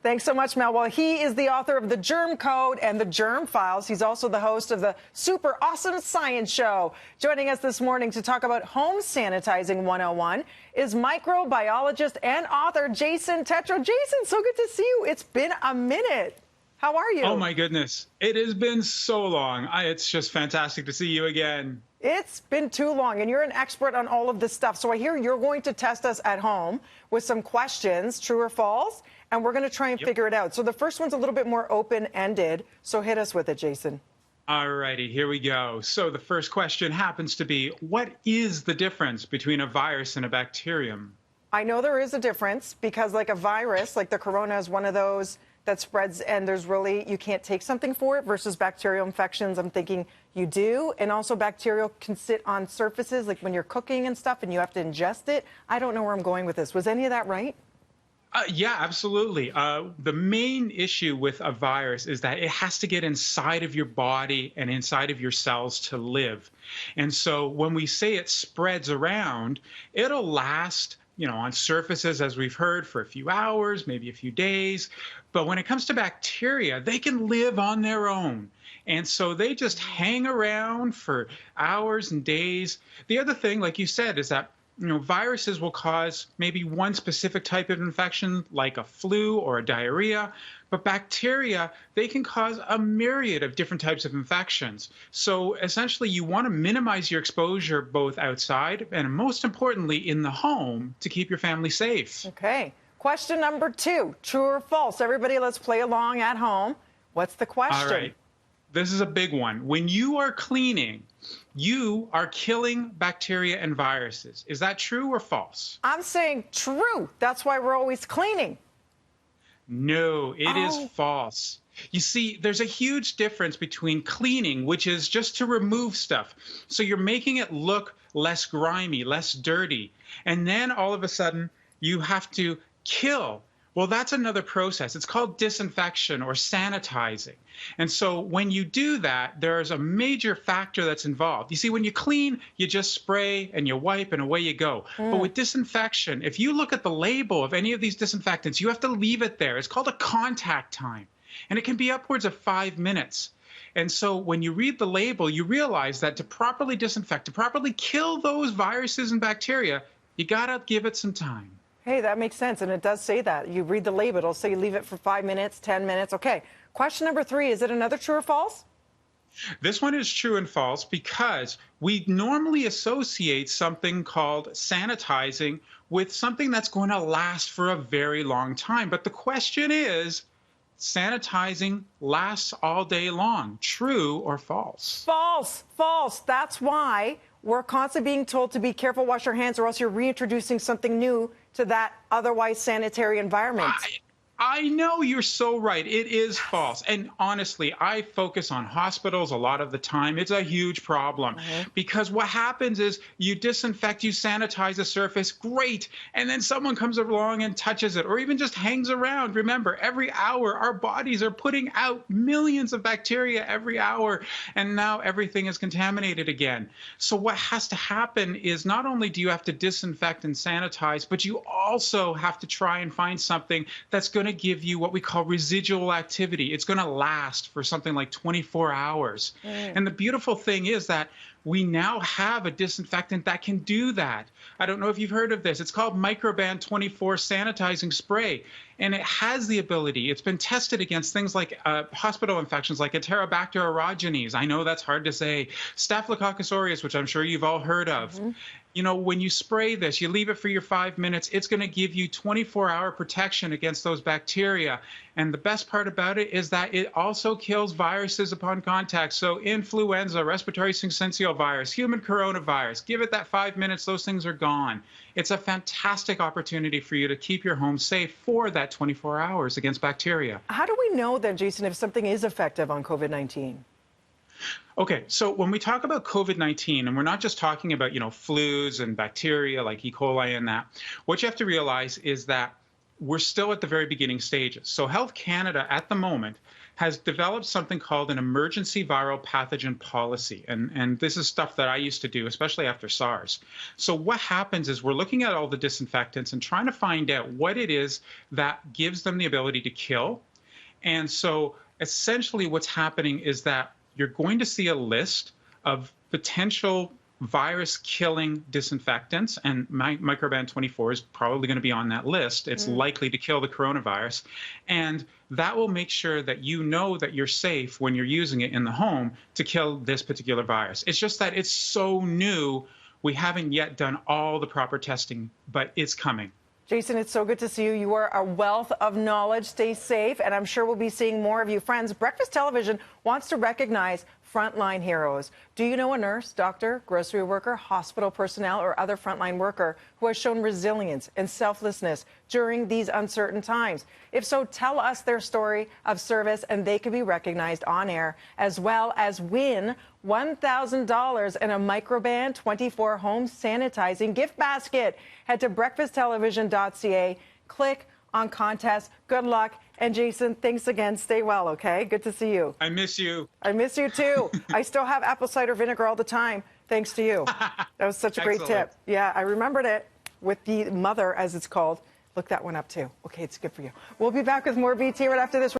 Thanks so much, Mel. Well, he is the author of the Germ Code and the Germ Files. He's also the host of the super awesome science show. Joining us this morning to talk about home sanitizing 101 is microbiologist and author Jason Tetro. Jason, so good to see you. It's been a minute. How are you? Oh, my goodness. It has been so long. It's just fantastic to see you again. It's been too long, and you're an expert on all of this stuff. So I hear you're going to test us at home with some questions, true or false, and we're going to try and figure it out. So the first one's a little bit more open-ended, so hit us with it, Jason. All righty, here we go. So the first question happens to be, what is the difference between a virus and a bacterium? I know there is a difference because like a virus, like the corona is one of those that spreads and there's really, you can't take something for it versus bacterial infections. I'm thinking you do. And also bacterial can sit on surfaces like when you're cooking and stuff and you have to ingest it. I don't know where I'm going with this. Was any of that right? Yeah, absolutely. The main issue with a virus is that it has to get inside of your body and inside of your cells to live. And so when we say it spreads around, it'll last on surfaces, as we've heard, for a few hours, maybe a few days. But when it comes to bacteria, they can live on their own. And so they just hang around for hours and days. The other thing, like you said, is that viruses will cause maybe one specific type of infection, like a flu or a diarrhea. But bacteria, they can cause a myriad of different types of infections. So essentially, you want to minimize your exposure both outside and, most importantly, in the home to keep your family safe. Okay. Question number 2, true or false? Everybody, let's play along at home. What's the question? All right. This is a big one. When you are cleaning, you are killing bacteria and viruses. Is that true or false? I'm saying true. That's why we're always cleaning. No, it is false. You see, there's a huge difference between cleaning, which is just to remove stuff. So you're making it look less grimy, less dirty. And then all of a sudden, you have to kill. Well, that's another process. It's called disinfection or sanitizing. And so when you do that, there's a major factor that's involved. You see, when you clean, you just spray and you wipe and away you go. But with disinfection, if you look at the label of any of these disinfectants, you have to leave it there. It's called a contact time. And it can be upwards of 5 minutes. And so when you read the label, you realize that to properly disinfect, to properly kill those viruses and bacteria, you got to give it some time. Hey, that makes sense, and it does say that. You read the label, it'll say leave it for 5 minutes, 10 minutes. Okay, question number 3, is it another true or false? This one is true and false because we normally associate something called sanitizing with something that's going to last for a very long time. But the question is, sanitizing lasts all day long, true or false? False, false. That's why we're constantly being told to be careful, wash your hands, or else you're reintroducing something new to that otherwise sanitary environment. I know, you're so right. It is false. And honestly, I focus on hospitals a lot of the time. It's a huge problem because what happens is you disinfect, you sanitize a surface, great. And then someone comes along and touches it or even just hangs around. Remember, every hour, our bodies are putting out millions of bacteria every hour. And now everything is contaminated again. So what has to happen is not only do you have to disinfect and sanitize, but you also have to try and find something that's going to give you what we call residual activity. It's going to last for something like 24 hours. And the beautiful thing is that we now have a disinfectant that can do that. I don't know if you've heard of this. It's called Microban 24 sanitizing spray. And it has the ability, it's been tested against things like hospital infections like Enterobacter orogenes. I know that's hard to say. Staphylococcus aureus, which I'm sure you've all heard of. When you spray this, you leave it for your 5 minutes, it's going to give you 24-hour protection against those bacteria. And the best part about it is that it also kills viruses upon contact. So influenza, respiratory syncytial virus, human coronavirus, give it that 5 minutes, those things are gone. It's a fantastic opportunity for you to keep your home safe for that 24 hours against bacteria. How do we know then, Jason, if something is effective on COVID-19? Okay, so when we talk about COVID-19, and we're not just talking about, flus and bacteria like E. coli and that, what you have to realize is that we're still at the very beginning stages. So Health Canada at the moment has developed something called an emergency viral pathogen policy. And this is stuff that I used to do, especially after SARS. So what happens is we're looking at all the disinfectants and trying to find out what it is that gives them the ability to kill. And so essentially what's happening is that you're going to see a list of potential virus-killing disinfectants, and Microban 24 is probably going to be on that list. It's likely to kill the coronavirus, and that will make sure that you know that you're safe when you're using it in the home to kill this particular virus. It's just that it's so new, we haven't yet done all the proper testing, but it's coming. Jason, it's so good to see you. You are a wealth of knowledge. Stay safe, and I'm sure we'll be seeing more of you. Friends, Breakfast Television wants to recognize frontline heroes. Do you know a nurse, doctor, grocery worker, hospital personnel, or other frontline worker who has shown resilience and selflessness during these uncertain times? If so, tell us their story of service, and they can be recognized on air, as well as win $1,000 in a Microban 24 home sanitizing gift basket. Head to breakfasttelevision.ca, click on contest. Good luck. And Jason, thanks again. Stay well, okay? Good to see you. I miss you. I miss you too. I still have apple cider vinegar all the time, thanks to you. That was such a great tip. Yeah, I remembered it with the mother, as it's called. Look that one up too. Okay, it's good for you. We'll be back with more BT right after this.